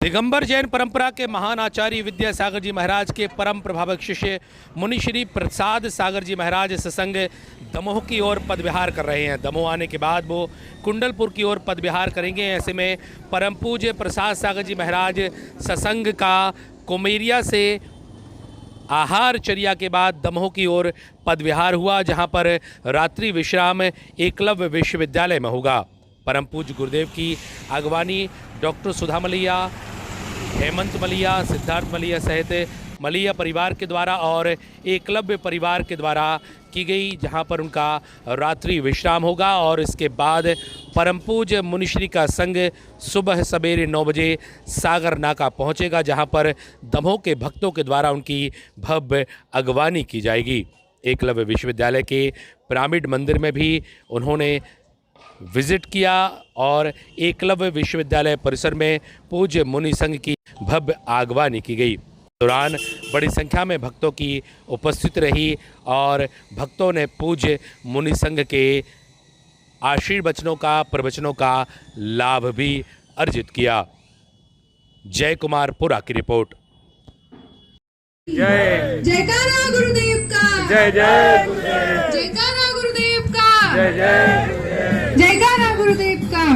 दिगंबर जैन परंपरा के महान आचार्य विद्यासागर जी महाराज के परम प्रभावक शिष्य मुनि श्री प्रसाद सागर जी महाराज सत्संग दमोह की ओर पदविहार कर रहे हैं। दमोह आने के बाद वो कुंडलपुर की ओर पदविहार करेंगे। ऐसे में परम पूज्य प्रसाद सागर जी महाराज सत्संग का कुमेरिया से आहार चर्या के बाद दमोह की ओर पदविहार हुआ, जहां पर रात्रि विश्राम एकलव्य विश्वविद्यालय में होगा। परम पूज्य गुरुदेव की अगवानी डॉक्टर सुधा मलिया, हेमंत मलिया, सिद्धार्थ मलिया सहित मलिया परिवार के द्वारा और एकलव्य परिवार के द्वारा की गई, जहां पर उनका रात्रि विश्राम होगा। और इसके बाद परम पूज्य मुनिश्री का संग सुबह सवेरे 9 बजे सागर नाका पहुंचेगा, जहां पर दमोह के भक्तों के द्वारा उनकी भव्य अगवानी की जाएगी। एकलव्य विश्वविद्यालय के पिरामिड मंदिर में भी उन्होंने विजिट किया और एकलव्य विश्वविद्यालय परिसर में पूज्य मुनि संघ की भव्य आगवानी की गई। दौरान बड़ी संख्या में भक्तों की उपस्थिति रही और भक्तों ने पूज्य मुनि संघ के आशीर्वचनों का, प्रवचनों का लाभ भी अर्जित किया। जय कुमार पुरा की रिपोर्ट। जय जयकारा गुरुदेव का, जय जय गुरुदेव, जयकारा गुरुदेव का, जय जय जयकारा गुरुदेव का।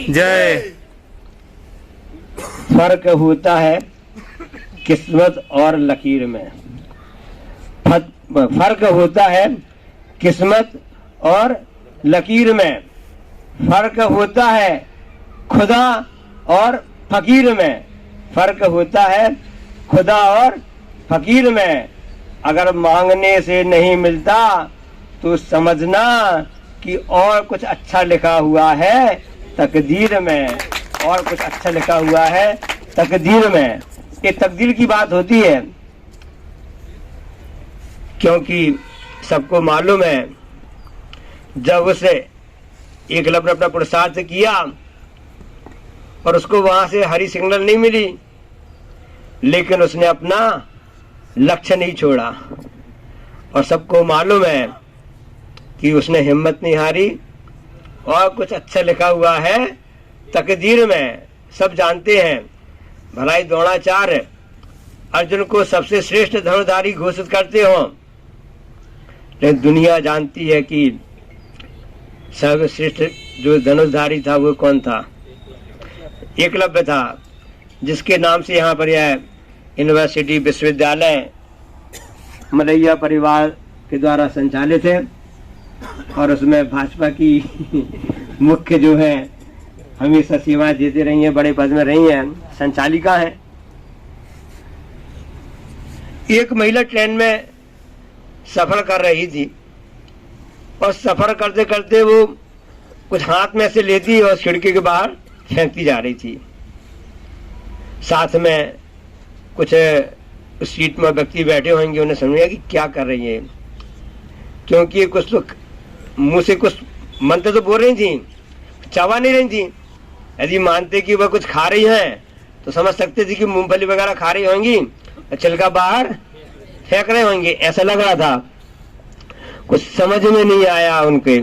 जय। फर्क होता है किस्मत और लकीर में, फर्क होता है किस्मत और लकीर में, फर्क होता है खुदा और फकीर में, फर्क होता है खुदा और फकीर में। अगर मांगने से नहीं मिलता तो समझना कि और कुछ अच्छा लिखा हुआ है तकदीर में, और कुछ अच्छा लिखा हुआ है तकदीर में। ये तकदीर की बात होती है, क्योंकि सबको मालूम है, जब उसे एकलव्य ने अपना पुरुषार्थ किया और उसको वहां से हरी सिग्नल नहीं मिली, लेकिन उसने अपना लक्ष्य नहीं छोड़ा। और सबको मालूम है कि उसने हिम्मत नहीं हारी और कुछ अच्छा लिखा हुआ है तकदीर में, सब जानते हैं। भलाई द्रोणाचार्य अर्जुन को सबसे श्रेष्ठ धनुर्धारी घोषित करते हो, लेकिन दुनिया जानती है कि सर्वश्रेष्ठ जो धनुर्धारी था वो कौन था? एकलव्य था, जिसके नाम से यहाँ पर यह यूनिवर्सिटी विश्वविद्यालय मलैया परिवार के द्वारा संचालित है और उसमें भाजपा की मुख्य जो है हमेशा सेवाएं देती रही हैं, बड़े पद में रही हैं, संचालिका हैं। एक महिला ट्रेन में सफर कर रही थी और सफर करते करते वो कुछ हाथ में से लेती और खिड़की के बाहर फेंकती जा रही थी। साथ में कुछ उस सीट में व्यक्ति बैठे होंगे, उन्हें समझा कि क्या कर रही है, क्योंकि कुछ तो मुंह से कुछ मंत्र तो बोल रही थी, चबा नहीं रही थी। यदि मानते कि वह कुछ खा रही हैं तो समझ सकते थे कि मूंगफली वगैरह खा रही होंगी और छिलका बाहर फेंक रहे होंगे, ऐसा लग रहा था। कुछ समझ में नहीं आया उनके।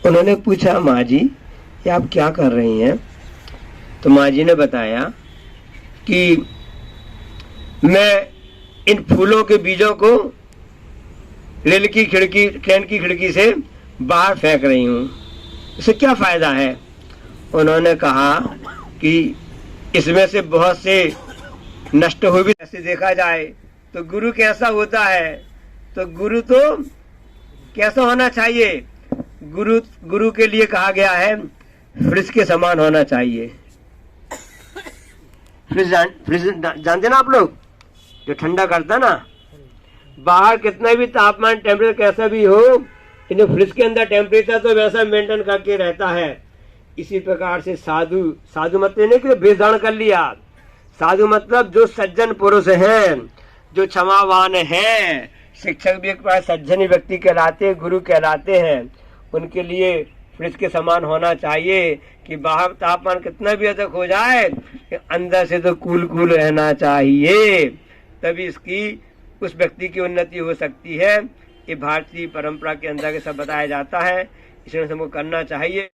उन्होंने पूछा, माँ जी ये आप क्या कर रही हैं? तो माँ जी ने बताया कि मैं इन फूलों के बीजों को रेल की खिड़की, ट्रेन की खिड़की से बाहर फेंक रही हूँ, इससे क्या फायदा है? उन्होंने कहा कि इसमें से बहुत से नष्ट हो भी। ऐसे देखा जाए तो गुरु कैसा होता है? तो गुरु तो कैसा होना चाहिए? गुरु के लिए कहा गया है फ्रिज के समान होना चाहिए। फ्रिज जानते ना आप लोग, जो ठंडा करता ना, बाहर कितना भी तापमान टेम्परेचर कैसा भी हो, लेकिन फ्रिज के अंदर टेम्परेचर तो वैसा मेंटेन करके रहता है। इसी प्रकार से साधु मतलब नहीं कि भेष धारण कर लिया। साधु मतलब जो सज्जन पुरुष हैं, जो क्षमावान हैं, शिक्षक भी एक बार सज्जन ही व्यक्ति कहलाते, गुरु कहलाते हैं। उनके लिए फ्रिज के समान होना चाहिए कि बाहर तापमान कितना भी अधिक हो जाए, अंदर से तो कूल रहना चाहिए, तभी इसकी उस व्यक्ति की उन्नति हो सकती है। ये भारतीय परंपरा के अंदर के सब बताया जाता है, इसमें हमको करना चाहिए।